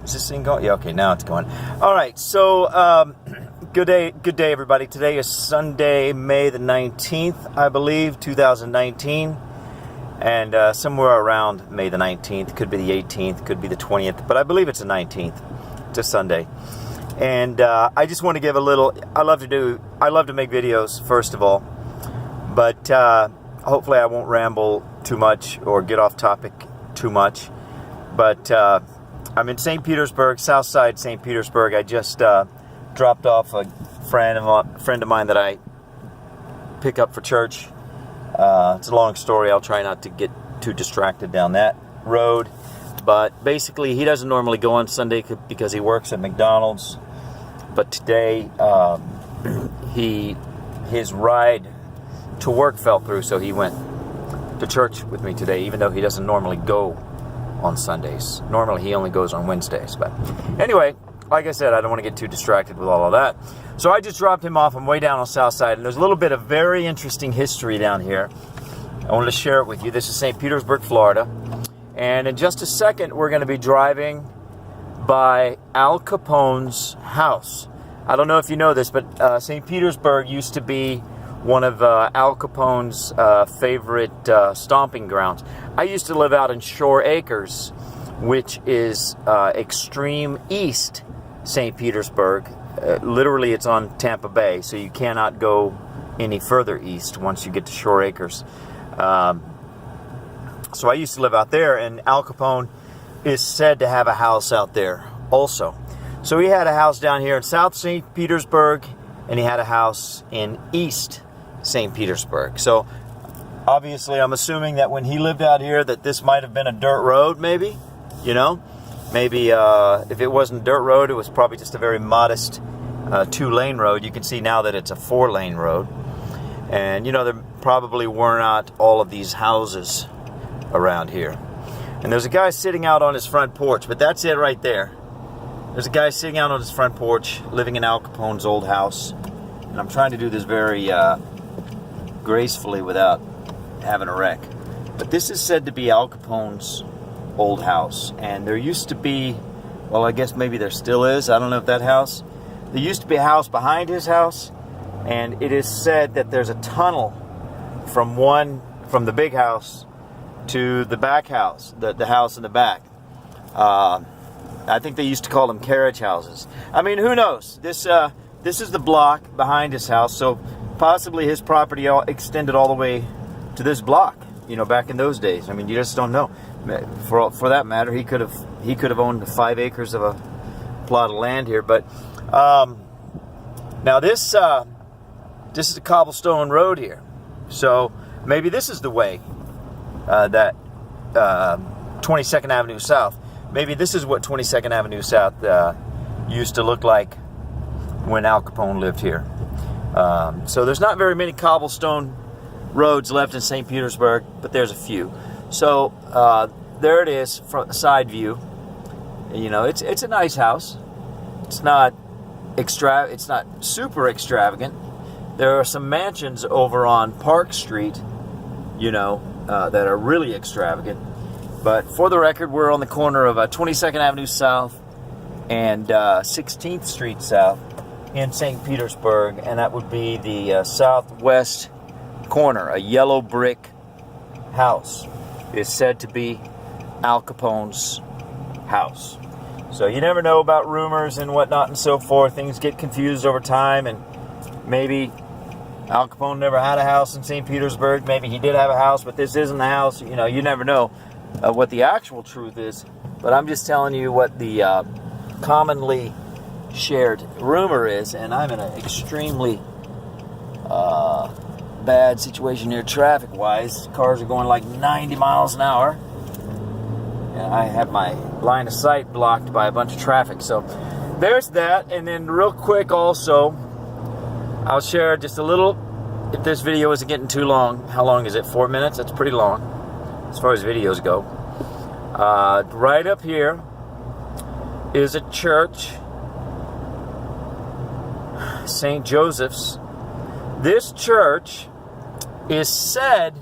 Is this thing going? Yeah, okay, now it's going. All right, so good day, everybody. Today is Sunday, May the 19th, I believe, 2019. And somewhere around May the 19th, could be the 18th, could be the 20th, but I believe it's the 19th. It's a Sunday. And I just want to give a little, I love to make videos, first of all. But hopefully I won't ramble too much or get off topic too much. But I'm in St. Petersburg, south side St. Petersburg. I just dropped off a friend of mine that I pick up for church. It's a long story. I'll try not to get too distracted down that road. But basically, he doesn't normally go on Sunday because he works at McDonald's. But today, his ride to work fell through, so he went to church with me today, even though he doesn't normally go on Sundays. Normally, he only goes on Wednesdays. But anyway, like I said, I don't want to get too distracted with all of that. So I just dropped him off. I'm way down on the south side, and there's a little bit of very interesting history down here. I wanted to share it with you. This is St. Petersburg, Florida. And in just a second, we're going to be driving by Al Capone's house. I don't know if you know this, but St. Petersburg used to be one of Al Capone's favorite stomping grounds. I used to live out in Shore Acres, which is extreme east St. Petersburg. Literally, it's on Tampa Bay, so you cannot go any further east once you get to Shore Acres. So I used to live out there, and Al Capone is said to have a house out there also. So he had a house down here in South St. Petersburg, and he had a house in East St. Petersburg. So obviously I'm assuming that when he lived out here that this might have been a dirt road, maybe, you know. Maybe if it wasn't a dirt road, it was probably just a very modest 2-lane road. You can see now that it's a 4-lane road. And, you know, there probably were not all of these houses around here. And there's a guy sitting out on his front porch, but that's it right there. There's a guy sitting out on his front porch, living in Al Capone's old house. And I'm trying to do this very gracefully without having a wreck. But this is said to be Al Capone's old house. And there used to be, well, I guess maybe there still is. I don't know if that house. There used to be a house behind his house. And it is said that there's a tunnel from the big house to the back house, the house in the back. I think they used to call them carriage houses. I mean, who knows? This is the block behind his house, so possibly his property extended all the way to this block. You know, back in those days. I mean, you just don't know. For that matter, he could have owned 5 acres of a plot of land here. But now this is a cobblestone road here, so maybe this is the way that 22nd Avenue South. Maybe this is what 22nd Avenue South used to look like when Al Capone lived here. So there's not very many cobblestone roads left in St. Petersburg, but there's a few. So there it is from side view. You know, it's a nice house. It's not super extravagant. There are some mansions over on Park Street, you know, that are really extravagant. But for the record, we're on the corner of 22nd Avenue South and 16th Street South in St. Petersburg, and that would be the southwest corner. A yellow brick house is said to be Al Capone's house. So you never know about rumors and whatnot and so forth. Things get confused over time, and maybe Al Capone never had a house in St. Petersburg. Maybe he did have a house, but this isn't the house. You know, you never know what the actual truth is. But I'm just telling you what the commonly shared rumor is, and I'm in an extremely bad situation here traffic-wise. Cars are going like 90 miles an hour. And I have my line of sight blocked by a bunch of traffic. So there's that. And then real quick also, I'll share just a little, if this video isn't getting too long. How long is it? 4 minutes? That's pretty long as far as videos go. Right up here is a church, St. Joseph's. This church is said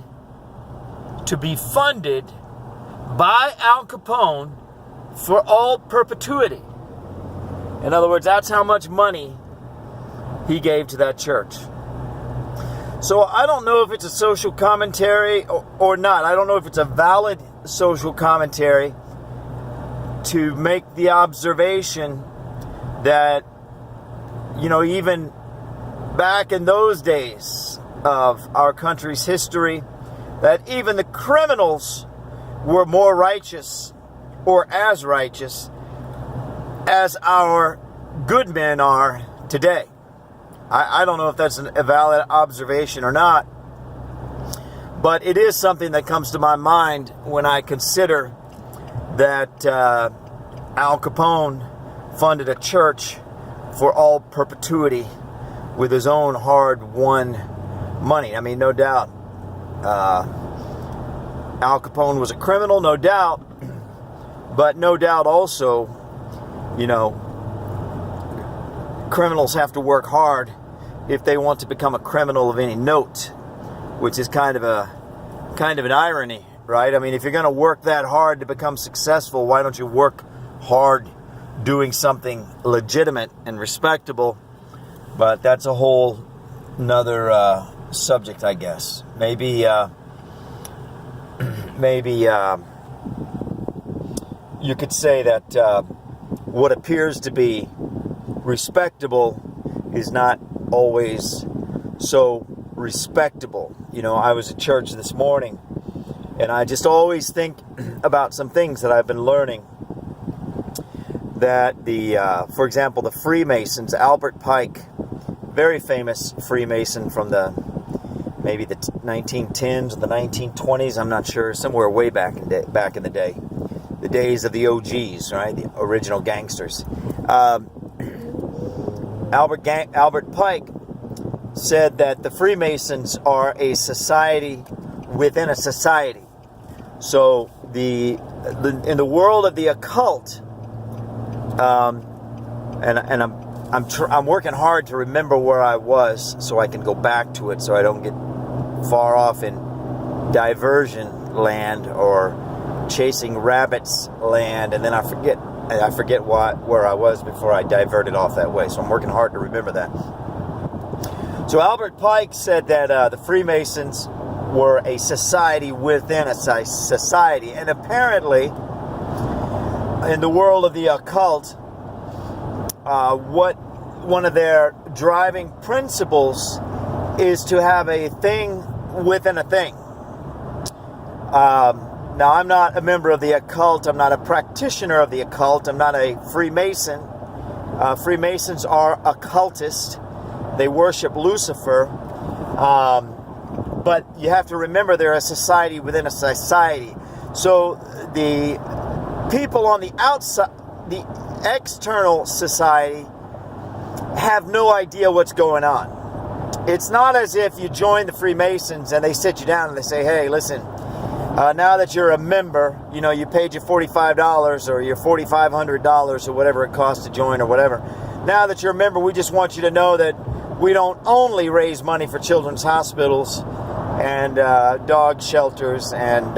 to be funded by Al Capone for all perpetuity. In other words, that's how much money he gave to that church. So I don't know if it's a social commentary or not. I don't know if it's a valid social commentary to make the observation that, even back in those days of our country's history, that even the criminals were more righteous or as righteous as our good men are today. I don't know if that's a valid observation or not, but it is something that comes to my mind when I consider that Al Capone funded a church for all perpetuity with his own hard-won money. I mean, no doubt. Al Capone was a criminal, no doubt, but no doubt also, criminals have to work hard if they want to become a criminal of any note, which is kind of an irony, right? I mean, if you're going to work that hard to become successful, why don't you work hard doing something legitimate and respectable? But that's a whole nother subject, I guess. Maybe you could say that what appears to be respectable is not always so respectable. I was at church this morning, and I just always think about some things that I've been learning. That for example, the Freemasons, Albert Pike, very famous Freemason from maybe the 1910s or the 1920s, I'm not sure, somewhere way back in the day, the days of the OGs, right, the original gangsters. Albert Pike said that the Freemasons are a society within a society. So in the world of the occult, and I'm working hard to remember where I was so I can go back to it, so I don't get far off in diversion land or chasing rabbits land, and then I forget where I was before I diverted off that way. So I'm working hard to remember that. So Albert Pike said that the Freemasons were a society within a society, and apparently in the world of the occult, one of their driving principles is to have a thing within a thing. Now, I'm not a member of the occult. I'm not a practitioner of the occult. I'm not a Freemason. Freemasons are occultists. They worship Lucifer. But you have to remember they're a society within a society. So the people on the outside, the external society, have no idea what's going on. It's not as if you join the Freemasons and they sit you down and they say, hey, listen, now that you're a member, you paid your $45 or your $4,500 or whatever it costs to join or whatever. Now that you're a member, we just want you to know that we don't only raise money for children's hospitals and dog shelters and,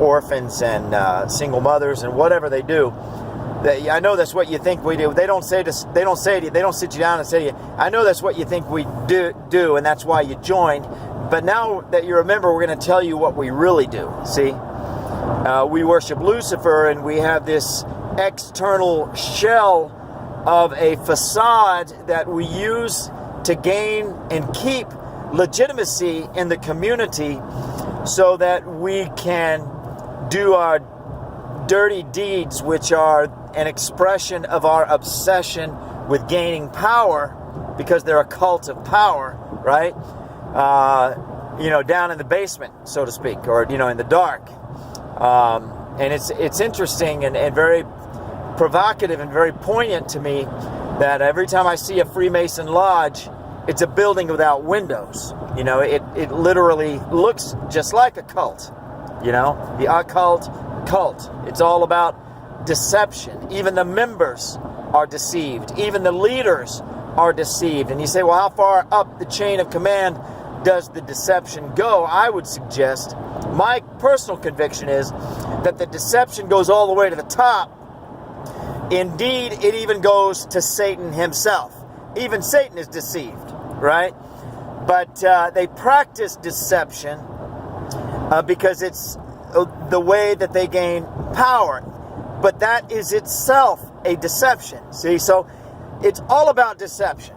orphans and single mothers and whatever they do. I know that's what you think we do. They don't sit you down and say to you, I know that's what you think we do, and that's why you joined. But now that you're a member, we're going to tell you what we really do. See? We worship Lucifer, and we have this external shell of a facade that we use to gain and keep legitimacy in the community so that we can do our dirty deeds, which are an expression of our obsession with gaining power, because they're a cult of power, right? Down in the basement, so to speak, or, in the dark. And it's interesting and very provocative and very poignant to me that every time I see a Freemason lodge, it's a building without windows. It literally looks just like a cult. The occult cult. It's all about deception. Even the members are deceived. Even the leaders are deceived. And you say, well, how far up the chain of command does the deception go? I would suggest, my personal conviction is that the deception goes all the way to the top. Indeed, it even goes to Satan himself. Even Satan is deceived, right? But they practice deception because it's the way that they gain power. But that is itself a deception. See, so it's all about deception.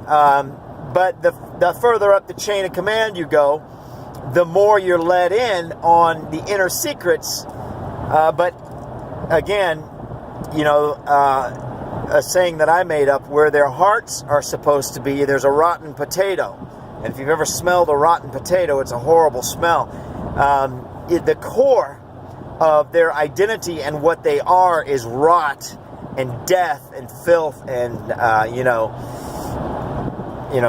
But the further up the chain of command you go, the more you're let in on the inner secrets. But again, you know, a saying that I made up, where their hearts are supposed to be, there's a rotten potato. And if you've ever smelled a rotten potato, it's a horrible smell. The core of their identity and what they are is rot and death and filth and, you know,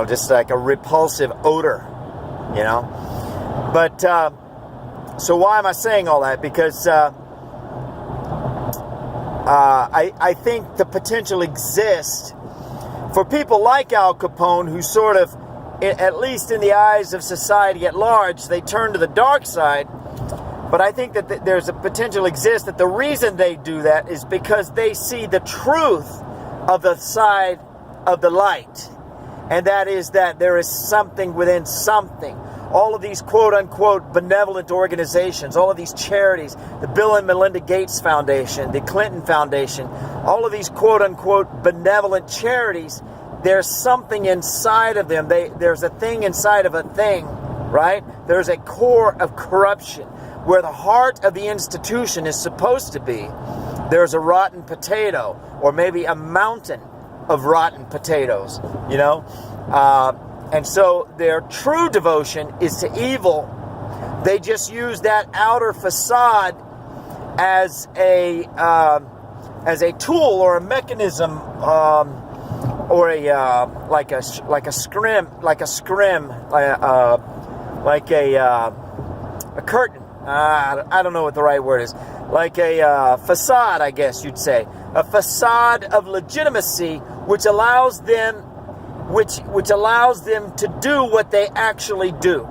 just like a repulsive odor, you know. But, so why am I saying all that? Because I think the potential exists for people like Al Capone, who sort of, at least in the eyes of society at large, they turn to the dark side. But I think that there's a potential exists that the reason they do that is because they see the truth of the side of the light. And that is that there is something within something. All of these quote-unquote benevolent organizations, all of these charities, the Bill and Melinda Gates Foundation, the Clinton Foundation, all of these quote-unquote benevolent charities, there's something inside of them. There's a thing inside of a thing, right? There's a core of corruption. Where the heart of the institution is supposed to be, there's a rotten potato, or maybe a mountain of rotten potatoes, you know? And so their true devotion is to evil. They just use that outer facade as a tool or a mechanism, or like a curtain. I don't know what the right word is. Like a facade, I guess you'd say. A facade of legitimacy, which allows them to do what they actually do,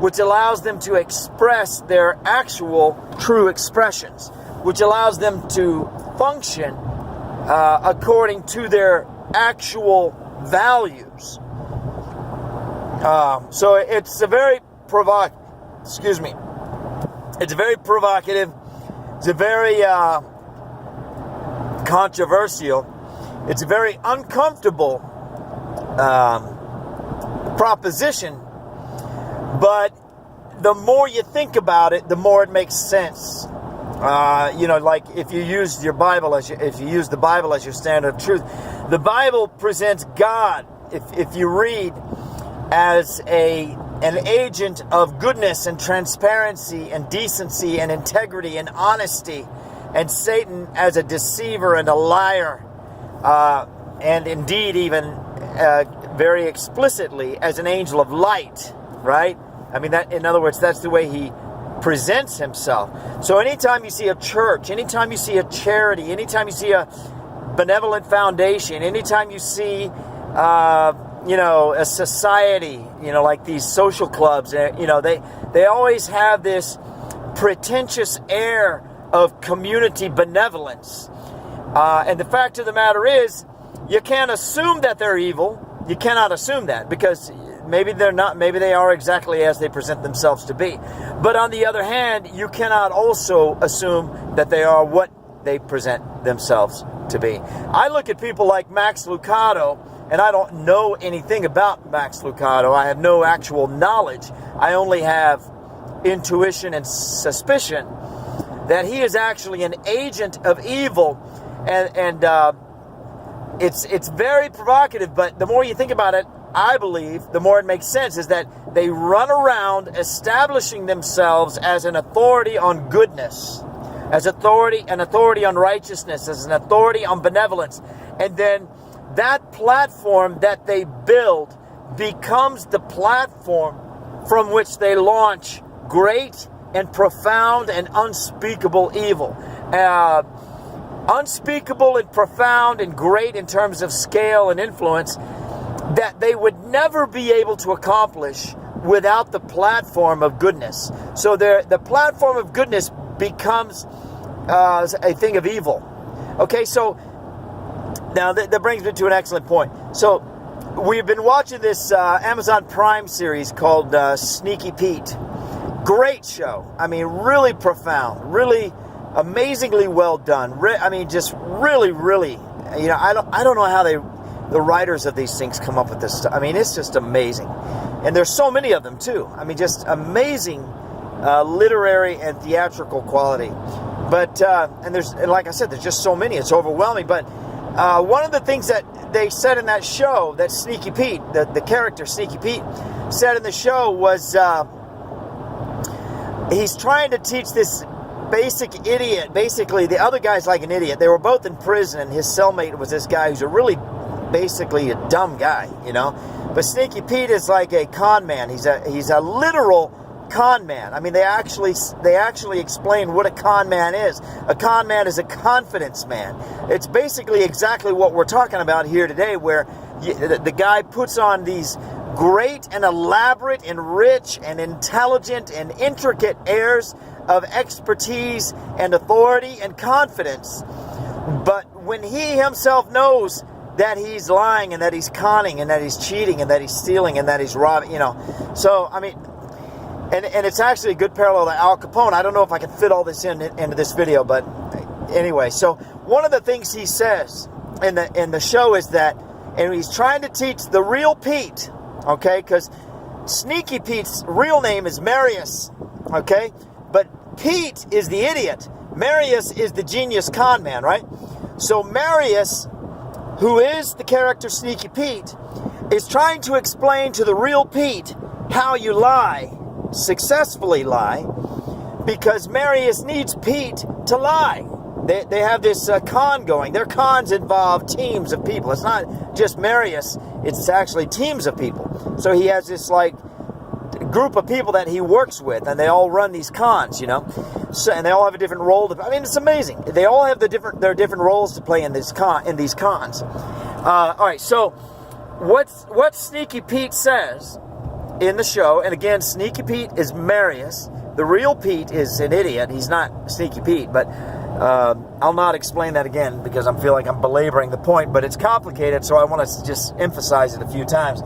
which allows them to express their actual true expressions, which allows them to function according to their actual values. So it's a very It's very provocative. It's a very controversial. It's a very uncomfortable proposition. But the more you think about it, the more it makes sense. You know, like if you use the Bible as your standard of truth, the Bible presents God. If you read as an agent of goodness and transparency and decency and integrity and honesty, and Satan as a deceiver and a liar, and indeed even very explicitly as an angel of light, right? I mean, that, in other words, that's the way he presents himself. So anytime you see a church, anytime you see a charity, anytime you see a benevolent foundation, anytime you see a society, like these social clubs, they always have this pretentious air of community benevolence. And the fact of the matter is, you can't assume that they're evil. You cannot assume that, because maybe they're not, maybe they are exactly as they present themselves to be. But on the other hand, you cannot also assume that they are what they present themselves to be. I look at people like Max Lucado, and I don't know anything about Max Lucado. I have no actual knowledge. I only have intuition and suspicion that he is actually an agent of evil, and it's very provocative. But the more you think about it, I believe the more it makes sense, is that they run around establishing themselves as an authority on goodness, as an authority on righteousness, as an authority on benevolence, and then that platform that they build becomes the platform from which they launch great and profound and unspeakable evil. Unspeakable and profound and great in terms of scale and influence that they would never be able to accomplish without the platform of goodness. So the platform of goodness becomes a thing of evil. Okay, so now that brings me to an excellent point. So we've been watching this Amazon Prime series called Sneaky Pete. Great show. I mean, really profound, really amazingly well done. I mean, just really, really, you know, I don't know how the writers of these things come up with this stuff. I mean, it's just amazing. And there's so many of them too. I mean, just amazing literary and theatrical quality. But, and like I said, there's just so many, it's overwhelming. But one of the things that they said in that show, that Sneaky Pete, the character Sneaky Pete, said in the show was, he's trying to teach this basic idiot, basically the other guy's like an idiot. They were both in prison, and his cellmate was this guy who's a really, basically a dumb guy, you know. But Sneaky Pete is like a con man. He's a literal con man. I mean, they actually explain what a con man is. A con man is a confidence man. It's basically exactly what we're talking about here today, where the guy puts on these great and elaborate and rich and intelligent and intricate airs of expertise and authority and confidence. But when he himself knows that he's lying and that he's conning and that he's cheating and that he's stealing and that he's robbing, you know. So, I mean, and it's actually a good parallel to Al Capone. I don't know if I can fit all this into this video, but anyway. So one of the things he says in the show is that, and he's trying to teach the real Pete, okay, because Sneaky Pete's real name is Marius, okay, but Pete is the idiot. Marius is the genius con man, right? So Marius, who is the character Sneaky Pete, is trying to explain to the real Pete how you lie, successfully lie, because Marius needs Pete to lie. They have this con going. Their cons involve teams of people. It's not just Marius, it's actually teams of people. So he has this like group of people that he works with, and they all run these cons, you know. So, and they all have a different role. I mean, it's amazing. They all have their different roles to play in these cons. All right, so what Sneaky Pete says in the show, and again, Sneaky Pete is Marius. The real Pete is an idiot. He's not Sneaky Pete, but I'll not explain that again because I feel like I'm belaboring the point, but it's complicated, so I want to just emphasize it a few times.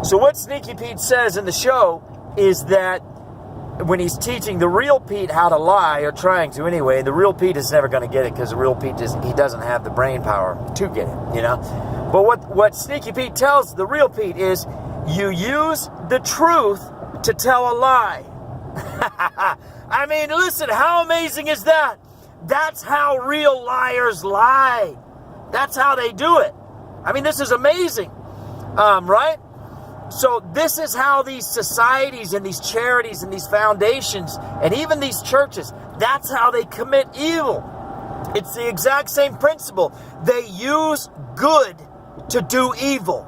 So what Sneaky Pete says in the show is that when he's teaching the real Pete how to lie, or trying to anyway, the real Pete is never going to get it because the real Pete he doesn't have the brain power to get it, you know. But what Sneaky Pete tells the real Pete is, you use the truth to tell a lie. I mean, listen, how amazing is that? That's how real liars lie. That's how they do it. I mean, this is amazing, right? So this is how these societies and these charities and these foundations and even these churches, that's how they commit evil. It's the exact same principle. They use good to do evil.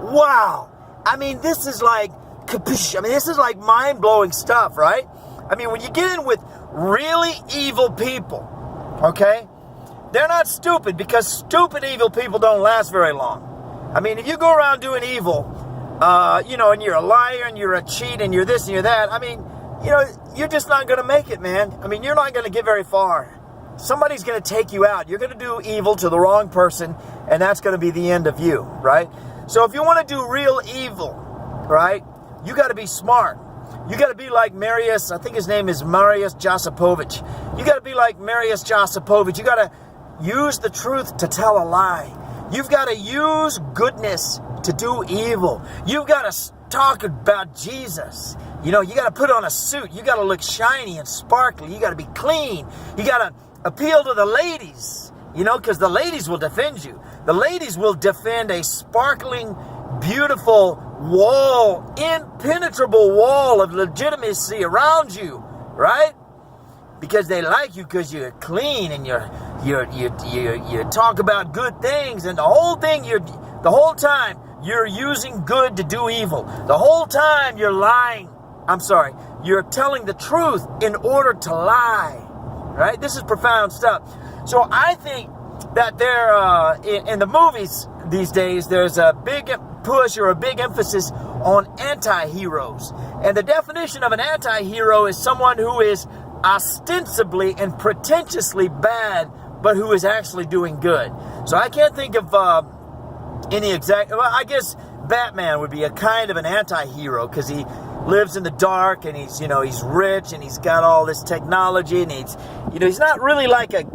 Wow. I mean, this is like, capiche. I mean, this is like mind-blowing stuff, right? I mean, when you get in with really evil people, okay, they're not stupid, because stupid evil people don't last very long. I mean, if you go around doing evil, you know, and you're a liar and you're a cheat and you're this and you're that, I mean, you know, you're just not going to make it, man. I mean, you're not going to get very far. Somebody's going to take you out. You're going to do evil to the wrong person, and that's going to be the end of you, right? So if you want to do real evil, right, you got to be smart. You got to be like Marius. I think his name is Marius Josipovich. You got to be like Marius Josipovich. You got to use the truth to tell a lie. You've got to use goodness to do evil. You've got to talk about Jesus. You know, you got to put on a suit. You got to look shiny and sparkly. You got to be clean. You got to appeal to the ladies, you know, because the ladies will defend you. The ladies will defend a sparkling, beautiful wall, impenetrable wall of legitimacy around you, right? Because they like you because you're clean and you talk about good things, and the whole time you're using good to do evil. The whole time you're lying. You're telling the truth in order to lie, right? This is profound stuff. So I think that in the movies these days, there's a big push or a big emphasis on anti-heroes. And the definition of an anti-hero is someone who is ostensibly and pretentiously bad, but who is actually doing good. So I can't think of any exact... Well, I guess Batman would be a kind of an anti-hero because he lives in the dark and he's, he's rich and he's got all this technology and he's not really like an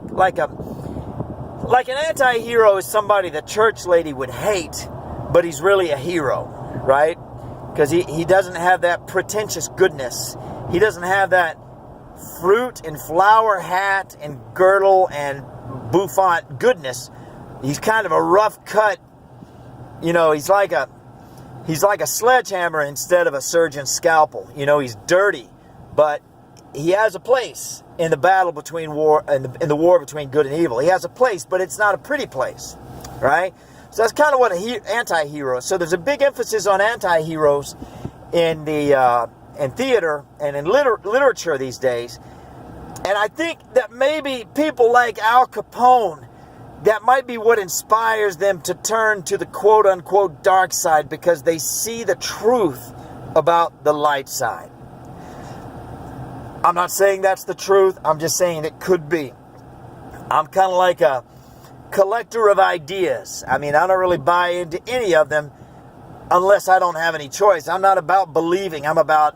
anti-hero is somebody the church lady would hate, but he's really a hero, right? Because he doesn't have that pretentious goodness. He doesn't have that fruit and flower hat and girdle and bouffant goodness. He's kind of a rough cut, he's like a sledgehammer instead of a surgeon's scalpel. He's dirty, but he has a place in the battle between in the war between good and evil. He has a place, but it's not a pretty place, right? So that's kind of what anti-hero is. So there's a big emphasis on anti-heroes in theater and in literature these days. And I think that maybe people like Al Capone, that might be what inspires them to turn to the quote-unquote dark side, because they see the truth about the light side. I'm not saying that's the truth. I'm just saying it could be. I'm kind of like a collector of ideas. I mean, I don't really buy into any of them unless I don't have any choice. I'm not about believing. I'm about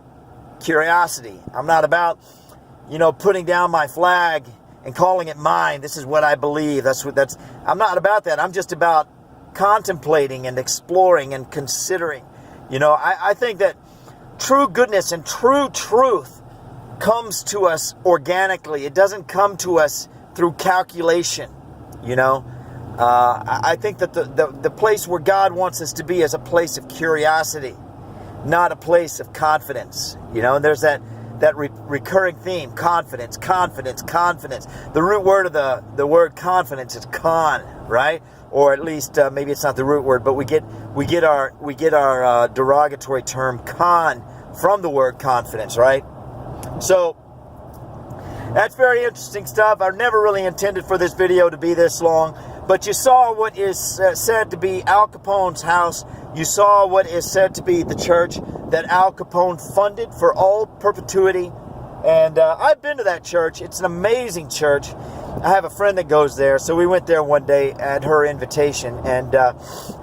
curiosity. I'm not about, putting down my flag and calling it mine. This is what I believe. I'm not about that. I'm just about contemplating and exploring and considering. I think that true goodness and true truth comes to us organically. It doesn't come to us through calculation. I think that the place where God wants us to be is a place of curiosity, not a place of confidence. And there's that recurring theme: confidence, confidence, confidence. The root word of the word confidence is con, right? Or at least maybe it's not the root word, but we get our derogatory term con from the word confidence, right? So that's very interesting stuff. I never really intended for this video to be this long, but you saw what is said to be Al Capone's house. You saw what is said to be the church that Al Capone funded for all perpetuity. And I've been to that church. It's an amazing church. I have a friend that goes there, so we went there one day at her invitation. And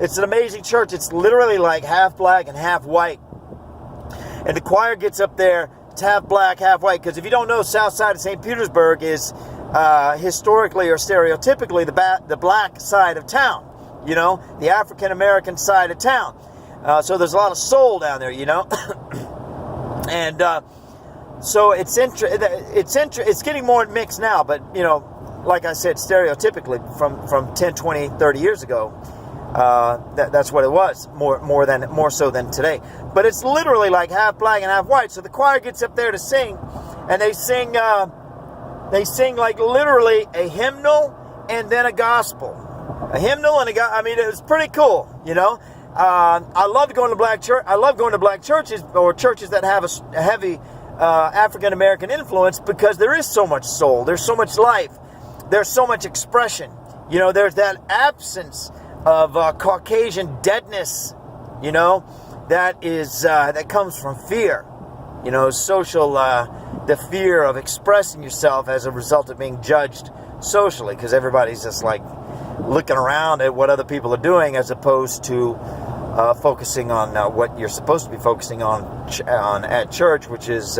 it's an amazing church. It's literally like half black and half white. And the choir gets up there. It's half black, half white. Because if you don't know, south side of St. Petersburg is historically or stereotypically the black side of town. The African-American side of town. So there's a lot of soul down there, And so it's getting more mixed now. But, like I said, stereotypically from 10, 20, 30 years ago, that's what it was, more so than today. But it's literally like half black and half white. So the choir gets up there to sing, and they sing like literally a hymnal and then a gospel. A hymnal and a gospel. I mean, it was pretty cool, I love going to black church. I love going to black churches or churches that have a heavy African-American influence, because there is so much soul. There's so much life. There's so much expression. There's that absence of Caucasian deadness, that comes from fear, the fear of expressing yourself as a result of being judged socially, because everybody's just like looking around at what other people are doing, as opposed to focusing on what you're supposed to be focusing on at church, which is,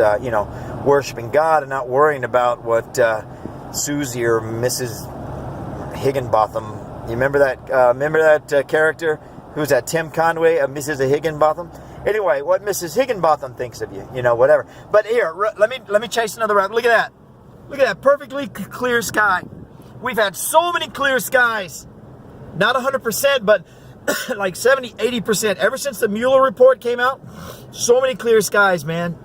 worshiping God and not worrying about what Susie or Mrs. Higginbotham. You remember that character? Who's that? Tim Conway, Mrs. Higginbotham. Anyway, what Mrs. Higginbotham thinks of you, whatever. But here, let me chase another rabbit. Look at that. Look at that perfectly clear sky. We've had so many clear skies. Not 100%, but like 70, 80%. Ever since the Mueller Report came out, so many clear skies, man.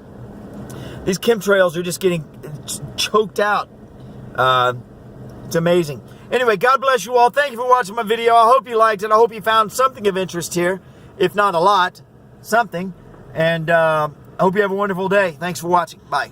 These chemtrails are just getting choked out. It's amazing. Anyway, God bless you all. Thank you for watching my video. I hope you liked it. I hope you found something of interest here. If not a lot, something. And I hope you have a wonderful day. Thanks for watching. Bye.